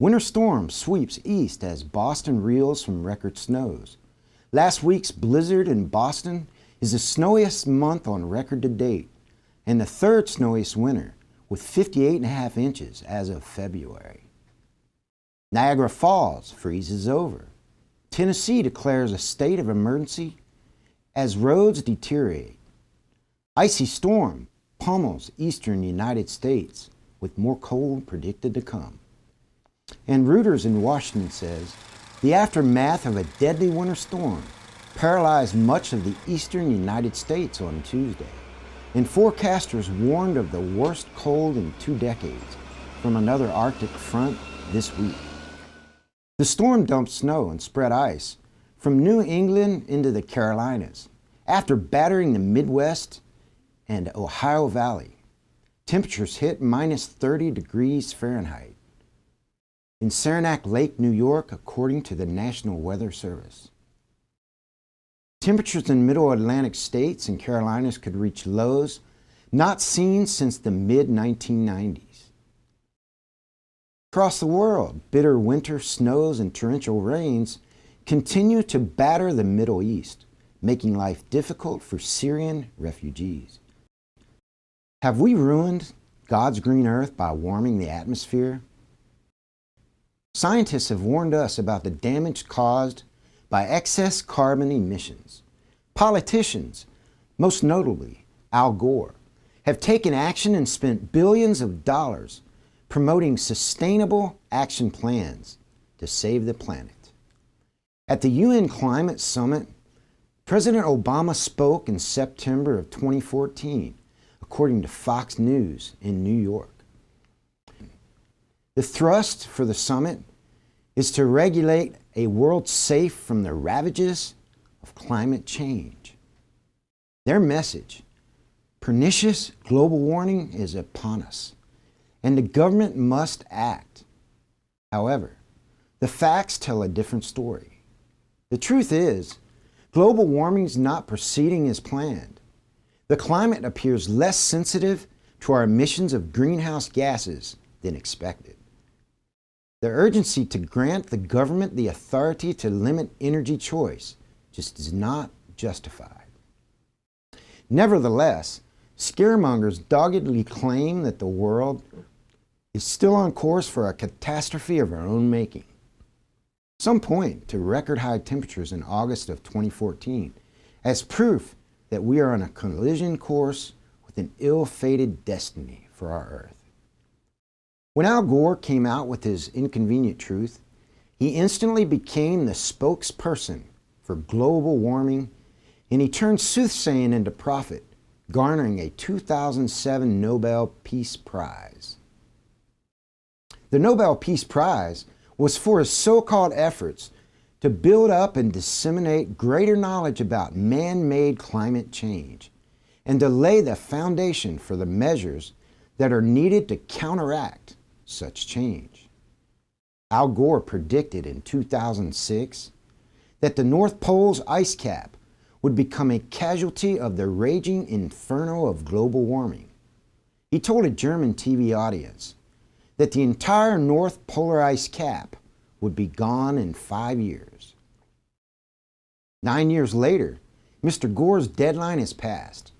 Winter storm sweeps east as Boston reels from record snows. Last week's blizzard in Boston is the snowiest month on record to date, and the third snowiest winter, with 58.5 inches as of February. Niagara Falls freezes over. Tennessee declares a state of emergency as roads deteriorate. Icy storm pummels eastern United States, with more cold predicted to come. And Reuters in Washington says the aftermath of a deadly winter storm paralyzed much of the eastern United States on Tuesday, and forecasters warned of the worst cold in 2 decades from another Arctic front this week. The storm dumped snow and spread ice from New England into the Carolinas after battering the Midwest and Ohio Valley. Temperatures hit minus 30 degrees Fahrenheit in Saranac Lake, New York, according to the National Weather Service. Temperatures in middle Atlantic states and Carolinas could reach lows not seen since the mid-1990s. Across the world, bitter winter snows and torrential rains continue to batter the Middle East, making life difficult for Syrian refugees. Have we ruined God's green earth by warming the atmosphere? Scientists have warned us about the damage caused by excess carbon emissions. Politicians, most notably Al Gore, have taken action and spent billions of dollars promoting sustainable action plans to save the planet. At the UN Climate Summit, President Obama spoke in September of 2014, according to Fox News in New York. The thrust for the summit is to regulate a world safe from the ravages of climate change. Their message, pernicious global warming is upon us, and the government must act. However, the facts tell a different story. The truth is, global warming is not proceeding as planned. The climate appears less sensitive to our emissions of greenhouse gases than expected. The urgency to grant the government the authority to limit energy choice just is not justified. Nevertheless, scaremongers doggedly claim that the world is still on course for a catastrophe of our own making. Some point to record high temperatures in August of 2014 as proof that we are on a collision course with an ill-fated destiny for our Earth. When Al Gore came out with his inconvenient truth, he instantly became the spokesperson for global warming, and he turned soothsaying into profit, garnering a 2007 Nobel Peace Prize. The Nobel Peace Prize was for his so-called efforts to build up and disseminate greater knowledge about man-made climate change and to lay the foundation for the measures that are needed to counteract such change. Al Gore predicted in 2006 that the North Pole's ice cap would become a casualty of the raging inferno of global warming. He told a German TV audience that the entire North Polar ice cap would be gone in 5 years. 9 years later, Mr. Gore's deadline is passed,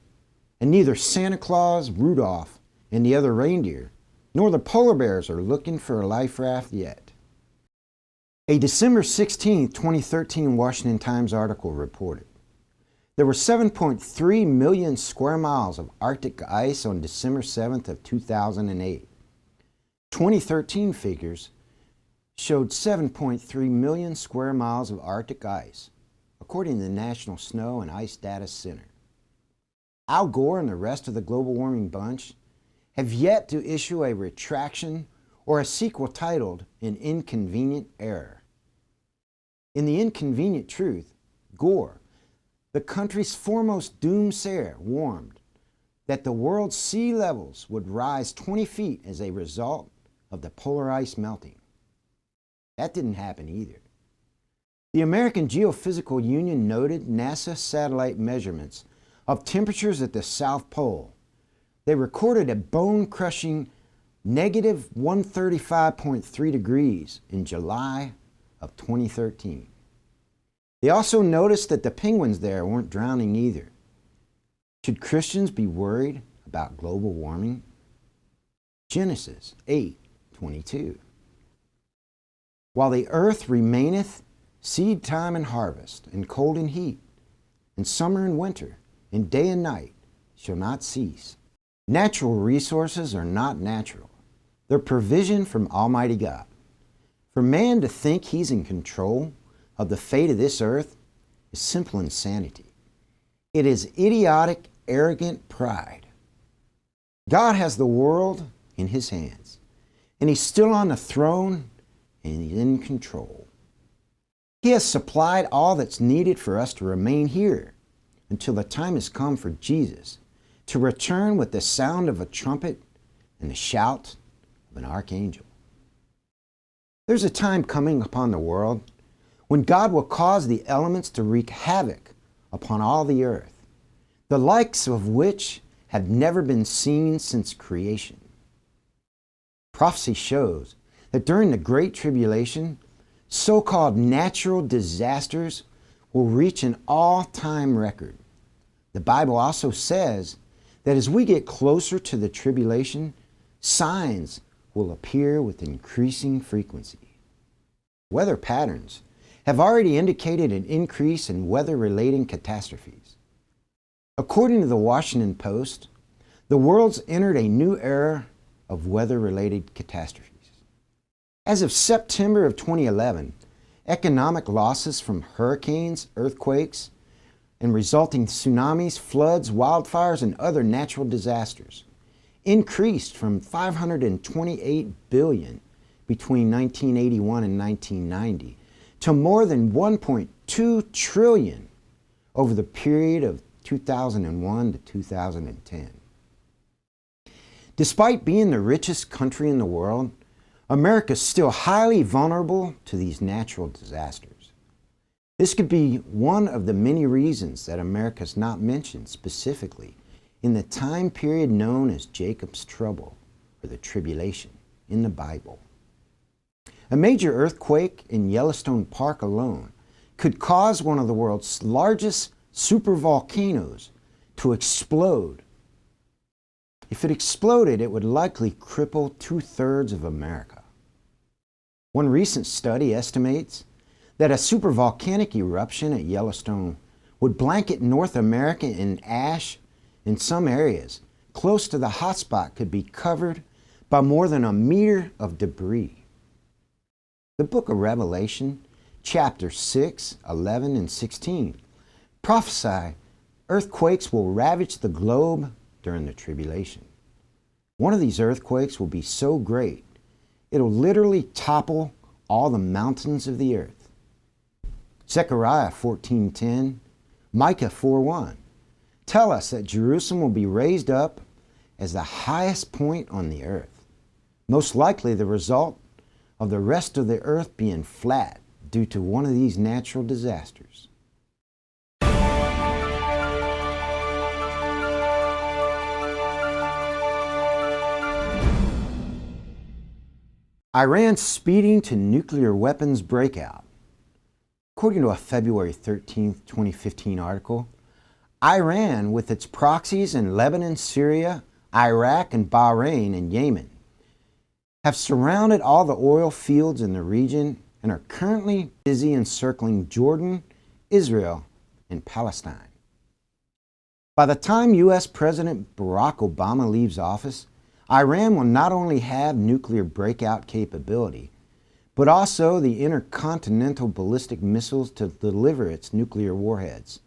and neither Santa Claus, Rudolph, and the other reindeer, nor the polar bears are looking for a life raft yet. A December 16, 2013 Washington Times article reported there were 7.3 million square miles of Arctic ice on December 7th of 2008. 2013 figures showed 7.3 million square miles of Arctic ice, according to the National Snow and Ice Data Center. Al Gore and the rest of the global warming bunch have yet to issue a retraction or a sequel titled An Inconvenient Error. In The Inconvenient Truth, Gore, the country's foremost doomsayer, warned that the world's sea levels would rise 20 feet as a result of the polar ice melting. That didn't happen either. The American Geophysical Union noted NASA satellite measurements of temperatures at the South Pole. They recorded a bone-crushing negative 135.3 degrees in July of 2013. They also noticed that the penguins there weren't drowning either. Should Christians be worried about global warming? Genesis 8:22. While the earth remaineth, seed time and harvest, and cold and heat, and summer and winter, and day and night shall not cease. Natural resources are not natural. They're provision from Almighty God. For man to think he's in control of the fate of this earth is simple insanity. It is idiotic, arrogant pride. God has the world in his hands, and he's still on the throne, and he's in control. He has supplied all that's needed for us to remain here until the time has come for Jesus to return with the sound of a trumpet and the shout of an archangel. There's a time coming upon the world when God will cause the elements to wreak havoc upon all the earth, the likes of which have never been seen since creation. Prophecy shows that during the Great Tribulation, so-called natural disasters will reach an all-time record. The Bible also says that as we get closer to the tribulation, signs will appear with increasing frequency. Weather patterns have already indicated an increase in weather-related catastrophes. According to the Washington Post, the world's entered a new era of weather-related catastrophes. As of September of 2011, economic losses from hurricanes, earthquakes, and resulting tsunamis, floods, wildfires, and other natural disasters increased from $528 billion between 1981 and 1990 to more than $1.2 trillion over the period of 2001 to 2010. Despite being the richest country in the world, America is still highly vulnerable to these natural disasters. This could be one of the many reasons that America is not mentioned specifically in the time period known as Jacob's trouble or the tribulation in the Bible. A major earthquake in Yellowstone Park alone could cause one of the world's largest supervolcanoes to explode. If it exploded, it would likely cripple 2/3 of America. One recent study estimates that a supervolcanic eruption at Yellowstone would blanket North America in ash. In some areas, close to the hotspot could be covered by more than a meter of debris. The book of Revelation, chapter 6, 11, and 16, prophesy earthquakes will ravage the globe during the tribulation. One of these earthquakes will be so great, it'll literally topple all the mountains of the earth. Zechariah 14:10, Micah 4:1 tell us that Jerusalem will be raised up as the highest point on the earth, most likely the result of the rest of the earth being flat due to one of these natural disasters. Iran speeding to nuclear weapons breakout. According to a February 13, 2015 article, Iran, with its proxies in Lebanon, Syria, Iraq, and Bahrain and Yemen, have surrounded all the oil fields in the region and are currently busy encircling Jordan, Israel, and Palestine. By the time U.S. President Barack Obama leaves office, Iran will not only have nuclear breakout capability, but also the intercontinental ballistic missiles to deliver its nuclear warheads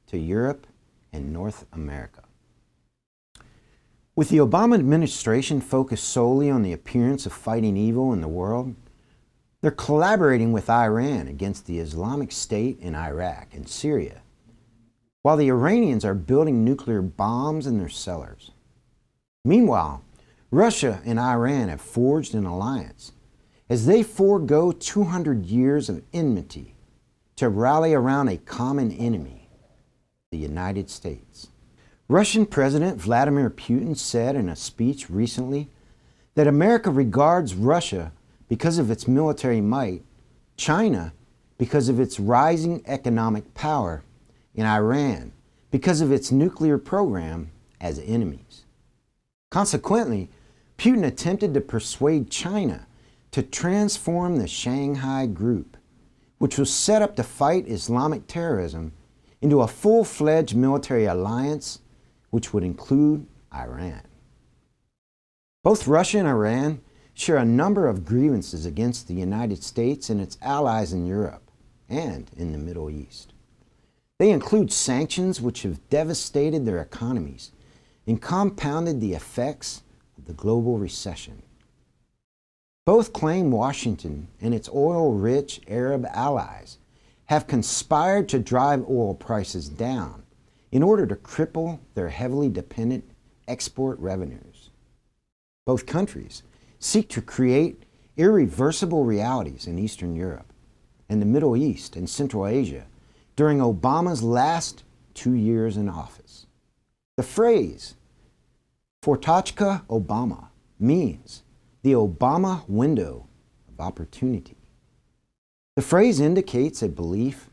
to Europe and North America. With the Obama administration focused solely on the appearance of fighting evil in the world, they're collaborating with Iran against the Islamic State in Iraq and Syria, while the Iranians are building nuclear bombs in their cellars. Meanwhile, Russia and Iran have forged an alliance as they forego 200 years of enmity to rally around a common enemy, the United States. Russian President Vladimir Putin said in a speech recently that America regards Russia because of its military might, China because of its rising economic power, and Iran because of its nuclear program as enemies. Consequently, Putin attempted to persuade China to transform the Shanghai Group, which was set up to fight Islamic terrorism, into a full-fledged military alliance which would include Iran. Both Russia and Iran share a number of grievances against the United States and its allies in Europe and in the Middle East. They include sanctions which have devastated their economies and compounded the effects of the global recession. Both claim Washington and its oil-rich Arab allies have conspired to drive oil prices down in order to cripple their heavily dependent export revenues. Both countries seek to create irreversible realities in Eastern Europe and the Middle East and Central Asia during Obama's last 2 years in office. The phrase, "Fortachka Obama," means the Obama window of opportunity. The phrase indicates a belief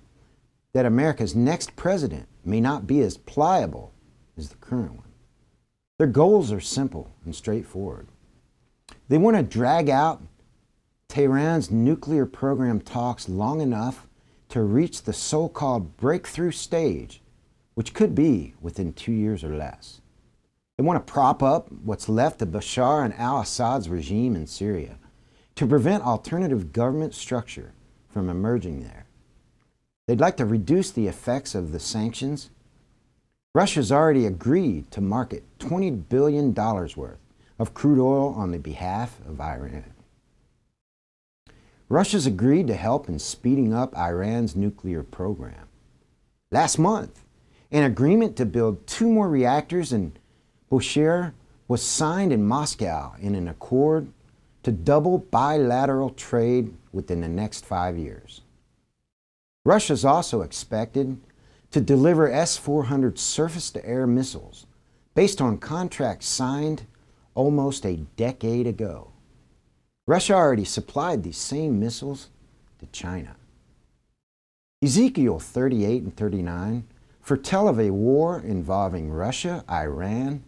that America's next president may not be as pliable as the current one. Their goals are simple and straightforward. They want to drag out Tehran's nuclear program talks long enough to reach the so-called breakthrough stage, which could be within 2 years or less. They want to prop up what's left of Bashar and al-Assad's regime in Syria to prevent alternative government structure from emerging there. They'd like to reduce the effects of the sanctions. Russia's already agreed to market $20 billion worth of crude oil on the behalf of Iran. Russia's agreed to help in speeding up Iran's nuclear program. Last month, an agreement to build 2 more reactors in Bushehr was signed in Moscow in an accord to double bilateral trade within the next 5 years. Russia is also expected to deliver S-400 surface-to-air missiles based on contracts signed almost a decade ago. Russia already supplied these same missiles to China. Ezekiel 38 and 39 foretell of a war involving Russia, Iran,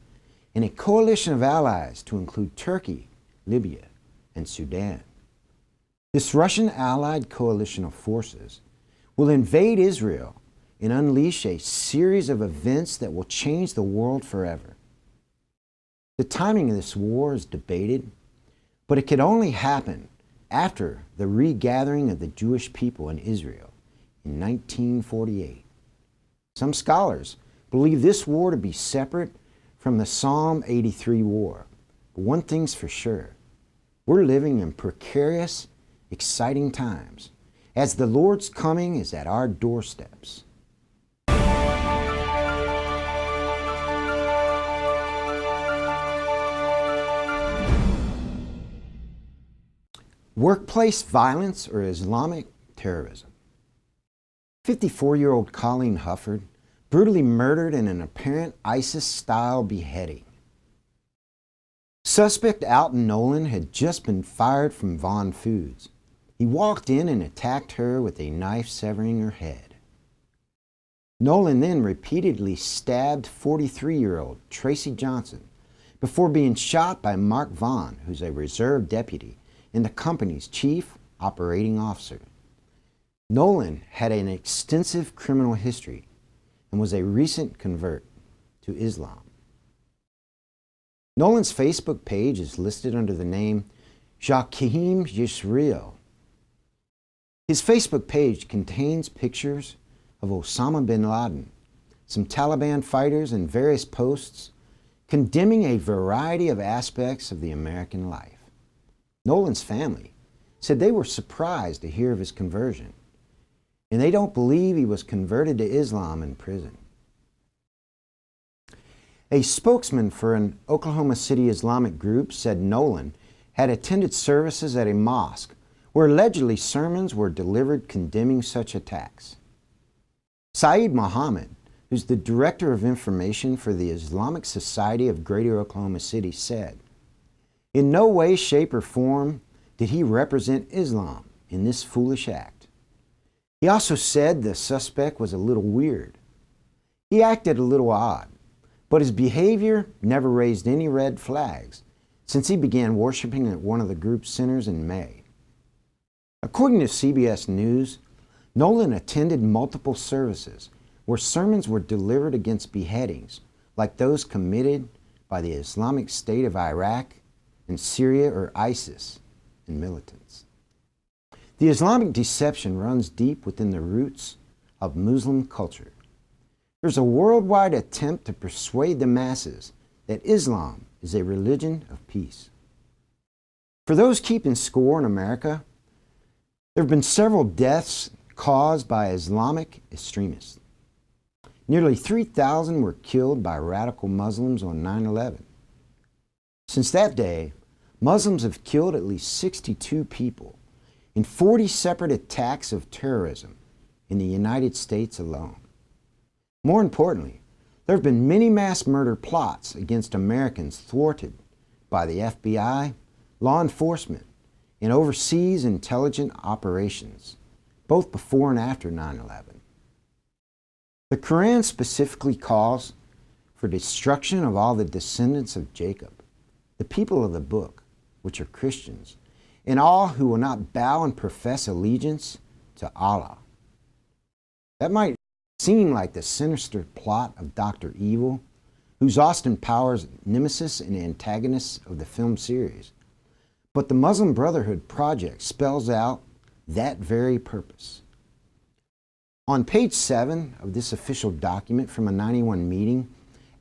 and a coalition of allies to include Turkey, Libya, and Sudan. This Russian allied coalition of forces will invade Israel and unleash a series of events that will change the world forever. The timing of this war is debated, but it could only happen after the regathering of the Jewish people in Israel in 1948. Some scholars believe this war to be separate from the Psalm 83 war. But one thing's for sure, we're living in precarious, exciting times, as the Lord's coming is at our doorsteps. Workplace violence or Islamic terrorism. 54-year-old Colleen Hufford brutally murdered in an apparent ISIS-style beheading. Suspect Alton Nolan had just been fired from Vaughn Foods. He walked in and attacked her with a knife, severing her head. Nolan then repeatedly stabbed 43-year-old Tracy Johnson before being shot by Mark Vaughn, who's a reserve deputy and the company's chief operating officer. Nolan had an extensive criminal history and was a recent convert to Islam. Nolan's Facebook page is listed under the name Jaquim Yisrael. His Facebook page contains pictures of Osama bin Laden, some Taliban fighters, and various posts condemning a variety of aspects of the American life. Nolan's family said they were surprised to hear of his conversion, and they don't believe he was converted to Islam in prison. A spokesman for an Oklahoma City Islamic group said Nolan had attended services at a mosque where allegedly sermons were delivered condemning such attacks. Saeed Muhammad, who's the director of information for the Islamic Society of Greater Oklahoma City, said, In no way, shape, or form did he represent Islam in this foolish act. He also said the suspect was a little weird. He acted a little odd, but his behavior never raised any red flags since he began worshiping at one of the group's centers in May. According to CBS News, Nolan attended multiple services where sermons were delivered against beheadings like those committed by the Islamic State of Iraq and Syria or ISIS and militants. The Islamic deception runs deep within the roots of Muslim culture. There's a worldwide attempt to persuade the masses that Islam is a religion of peace. For those keeping score in America, there have been several deaths caused by Islamic extremists. Nearly 3,000 were killed by radical Muslims on 9/11. Since that day, Muslims have killed at least 62 people in 40 separate attacks of terrorism in the United States alone. More importantly, there have been many mass murder plots against Americans thwarted by the FBI, law enforcement, and overseas intelligence operations, both before and after 9/11. The Quran specifically calls for destruction of all the descendants of Jacob, the people of the book, which are Christians, and all who will not bow and profess allegiance to Allah. That might seem like the sinister plot of Dr. Evil, who's Austin Powers' nemesis and antagonist of the film series. But the Muslim Brotherhood project spells out that very purpose. On page 7 of this official document from a 91 meeting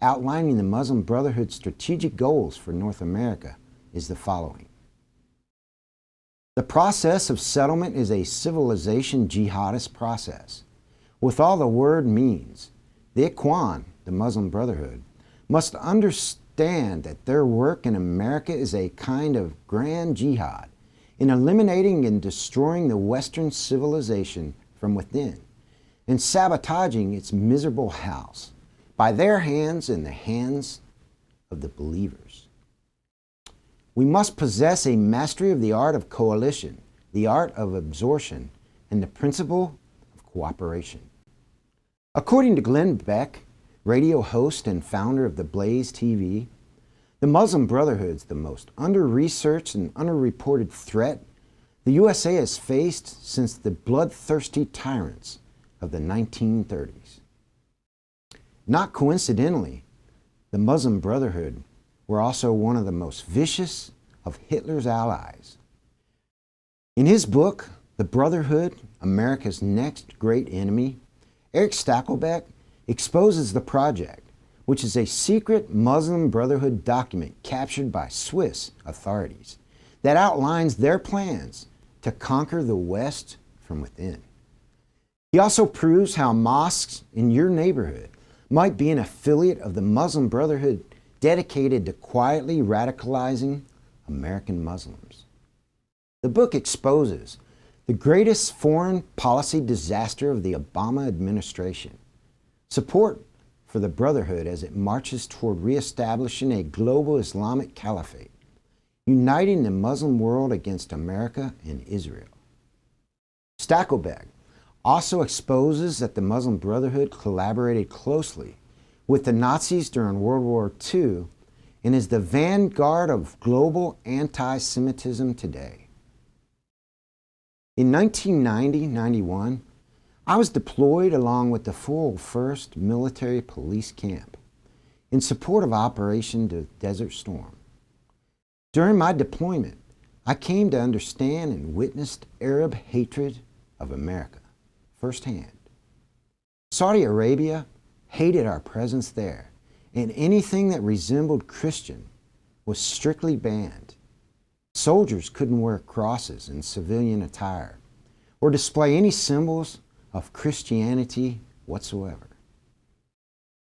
outlining the Muslim Brotherhood's strategic goals for North America is the following. The process of settlement is a civilization jihadist process. With all the word means, the Ikhwan, the Muslim Brotherhood, must understand that their work in America is a kind of grand jihad in eliminating and destroying the Western civilization from within and sabotaging its miserable house by their hands and the hands of the believers. We must possess a mastery of the art of coalition, the art of absorption, and the principle of cooperation. According to Glenn Beck, radio host and founder of the Blaze TV, the Muslim Brotherhood is the most under-researched and underreported threat the USA has faced since the bloodthirsty tyrants of the 1930s. Not coincidentally, the Muslim Brotherhood were also one of the most vicious of Hitler's allies. In his book, The Brotherhood, America's Next Great Enemy, Eric Stakelbeck exposes the project, which is a secret Muslim Brotherhood document captured by Swiss authorities that outlines their plans to conquer the West from within. He also proves how mosques in your neighborhood might be an affiliate of the Muslim Brotherhood dedicated to quietly radicalizing American Muslims. The book exposes the greatest foreign policy disaster of the Obama administration, support for the Brotherhood as it marches toward reestablishing a global Islamic caliphate, uniting the Muslim world against America and Israel. Stakelbeck also exposes that the Muslim Brotherhood collaborated closely with the Nazis during World War II and is the vanguard of global anti-Semitism today. In 1990-91, I was deployed along with the 401st Military Police Camp in support of Operation Desert Storm. During my deployment, I came to understand and witnessed Arab hatred of America firsthand. Saudi Arabia hated our presence there, and anything that resembled Christian was strictly banned. Soldiers couldn't wear crosses in civilian attire or display any symbols of Christianity whatsoever.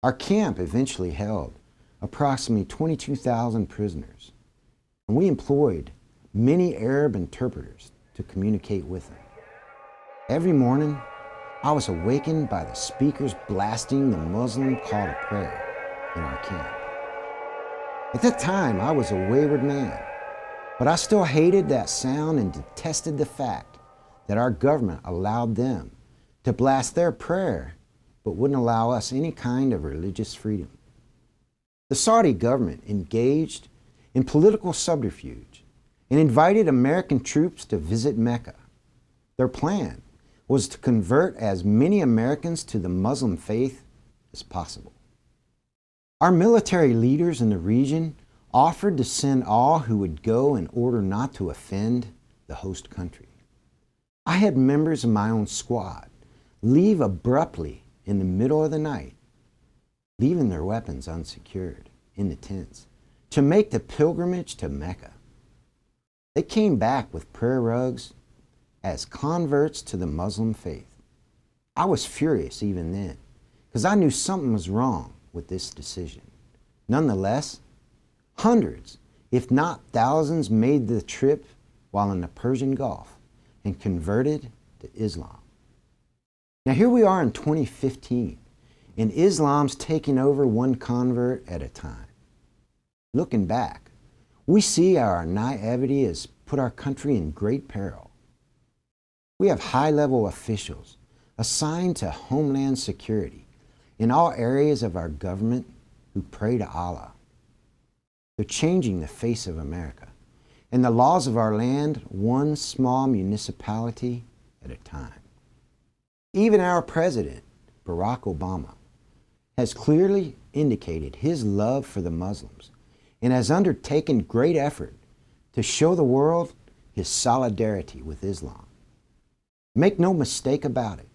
Our camp eventually held approximately 22,000 prisoners, and we employed many Arab interpreters to communicate with them. Every morning, I was awakened by the speakers blasting the Muslim call to prayer in our camp. At that time, I was a wayward man, But I still hated that sound and detested the fact that our government allowed them to blast their prayer but wouldn't allow us any kind of religious freedom. The Saudi government engaged in political subterfuge and invited American troops to visit Mecca. Their plan was to convert as many Americans to the Muslim faith as possible. Our military leaders in the region offered to send all who would go in order not to offend the host country. I had members of my own squad leave abruptly in the middle of the night, leaving their weapons unsecured in the tents, to make the pilgrimage to Mecca. They came back with prayer rugs as converts to the Muslim faith. I was furious even then, because I knew something was wrong with this decision. Nonetheless, hundreds, if not thousands, made the trip while in the Persian Gulf and converted to Islam. Now here we are in 2015, and Islam's taking over one convert at a time. Looking back, we see how our naivety has put our country in great peril. We have high-level officials assigned to Homeland Security in all areas of our government who pray to Allah. They're changing the face of America and the laws of our land one small municipality at a time. Even our president, Barack Obama, has clearly indicated his love for the Muslims and has undertaken great effort to show the world his solidarity with Islam. Make no mistake about it,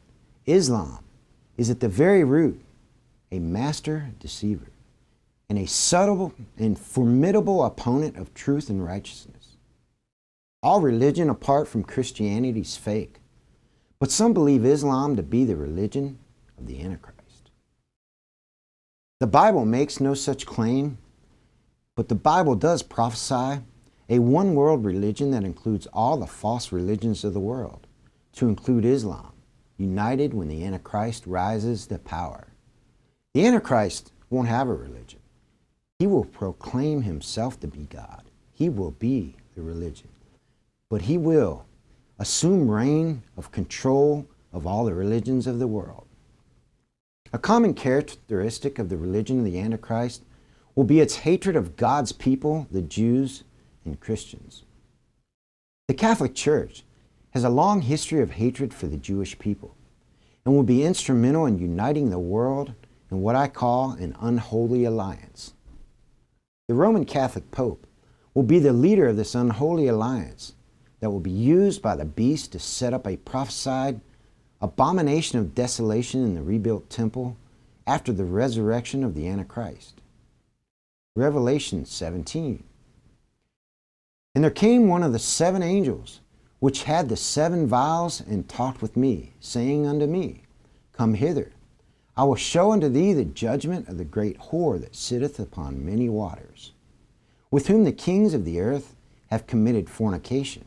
Islam is at the very root a master deceiver and a subtle and formidable opponent of truth and righteousness. All religion apart from Christianity is fake, but some believe Islam to be the religion of the Antichrist. The Bible makes no such claim, but the Bible does prophesy a one-world religion that includes all the false religions of the world, to include Islam, united when the Antichrist rises to power. The Antichrist won't have a religion. He will proclaim himself to be God. He will be the religion. But he will assume reign of control of all the religions of the world. A common characteristic of the religion of the Antichrist will be its hatred of God's people, the Jews and Christians. The Catholic Church has a long history of hatred for the Jewish people and will be instrumental in uniting the world in what I call an unholy alliance. The Roman Catholic Pope will be the leader of this unholy alliance that will be used by the beast to set up a prophesied abomination of desolation in the rebuilt temple after the resurrection of the Antichrist. Revelation 17. And there came one of the seven angels, which had the seven vials, and talked with me, saying unto me, Come hither, I will show unto thee the judgment of the great whore that sitteth upon many waters, with whom the kings of the earth have committed fornication,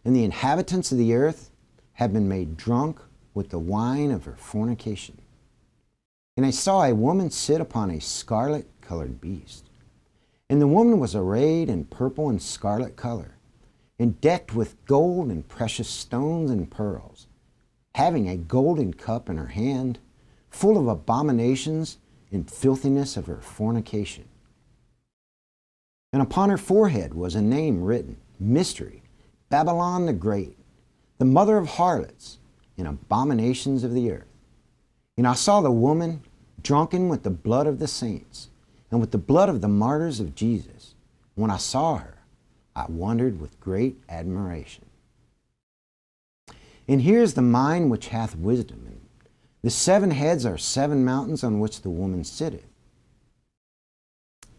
and the inhabitants of the earth have been made drunk with the wine of her fornication. And I saw a woman sit upon a scarlet-colored beast. And the woman was arrayed in purple and scarlet color, and decked with gold and precious stones and pearls, having a golden cup in her hand, full of abominations and filthiness of her fornication. And upon her forehead was a name written, Mystery, Babylon the Great, the mother of harlots and abominations of the earth. And I saw the woman drunken with the blood of the saints, and with the blood of the martyrs of Jesus. When I saw her, I wondered with great admiration. And here is the mind which hath wisdom. And the seven heads are seven mountains on which the woman sitteth.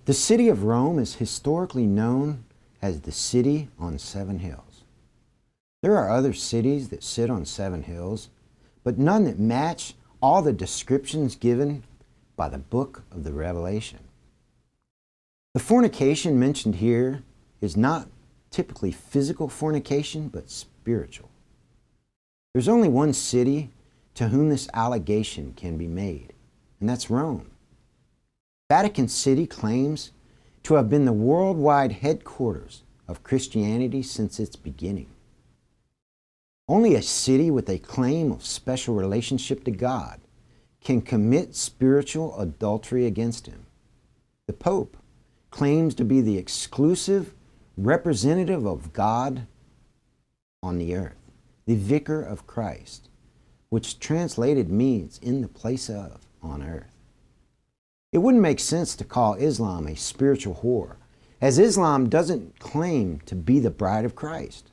The city of Rome is historically known as the city on seven hills. There are other cities that sit on seven hills, but none that match all the descriptions given by the book of the Revelation. The fornication mentioned here is not typically physical fornication, but spiritual. There's only one city to whom this allegation can be made, and that's Rome. Vatican City claims to have been the worldwide headquarters of Christianity since its beginning. Only a city with a claim of special relationship to God can commit spiritual adultery against him. The Pope claims to be the exclusive representative of God on the earth, the vicar of Christ, which translated means in the place of on earth. It wouldn't make sense to call Islam a spiritual whore, as Islam doesn't claim to be the bride of Christ.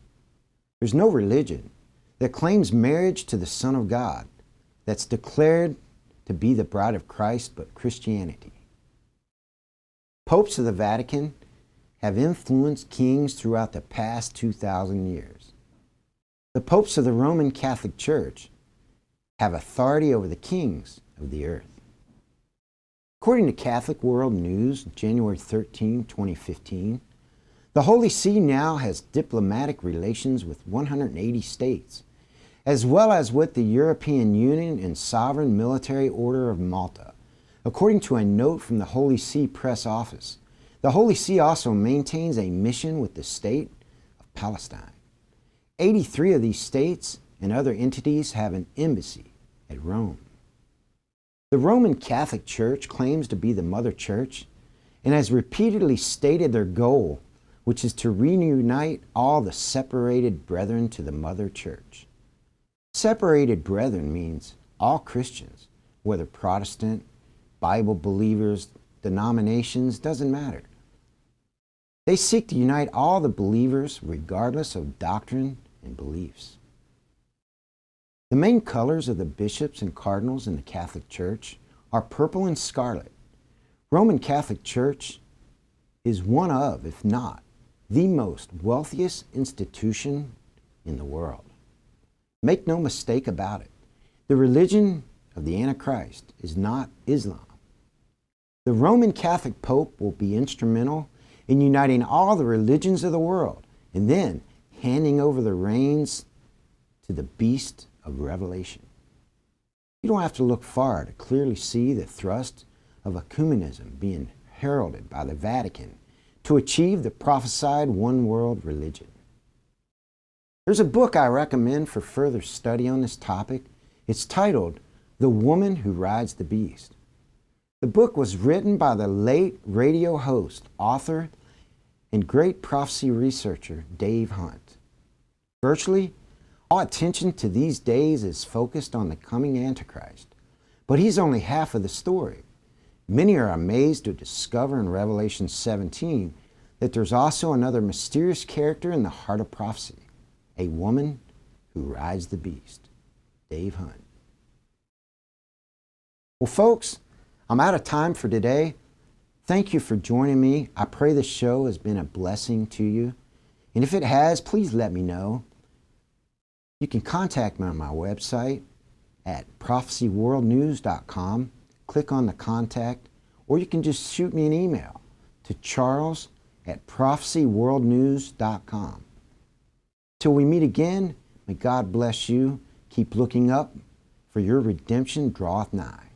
There's no religion that claims marriage to the Son of God that's declared to be the bride of Christ but Christianity. Popes of the Vatican have influenced kings throughout the past 2,000 years. The popes of the Roman Catholic Church have authority over the kings of the earth. According to Catholic World News, January 13, 2015, the Holy See now has diplomatic relations with 180 states, as well as with the European Union and Sovereign Military Order of Malta. According to a note from the Holy See press office, the Holy See also maintains a mission with the state of Palestine. 83 of these states and other entities have an embassy at Rome. The Roman Catholic Church claims to be the Mother Church and has repeatedly stated their goal, which is to reunite all the separated brethren to the Mother Church. Separated brethren means all Christians, whether Protestant, Bible believers, denominations, doesn't matter. They seek to unite all the believers regardless of doctrine and beliefs. The main colors of the bishops and cardinals in the Catholic Church are purple and scarlet. Roman Catholic Church is one of, if not, the most wealthiest institution in the world. Make no mistake about it, the religion of the Antichrist is not Islam. The Roman Catholic Pope will be instrumental in uniting all the religions of the world and then handing over the reins to the beast of Revelation. You don't have to look far to clearly see the thrust of ecumenism being heralded by the Vatican to achieve the prophesied one world religion. There's a book I recommend for further study on this topic. It's titled The Woman Who Rides the Beast. The book was written by the late radio host, author, and great prophecy researcher Dave Hunt. Virtually all attention to these days is focused on the coming Antichrist, but he's only half of the story. Many are amazed to discover in Revelation 17 that there's also another mysterious character in the heart of prophecy, a woman who rides the beast. Dave Hunt. Well, folks, I'm out of time for today. Thank you for joining me. I pray this show has been a blessing to you. And if it has, please let me know. You can contact me on my website at prophecyworldnews.com. Click on the contact, or you can just shoot me an email to charles@prophecyworldnews.com. Till we meet again, may God bless you. Keep looking up, for your redemption draweth nigh.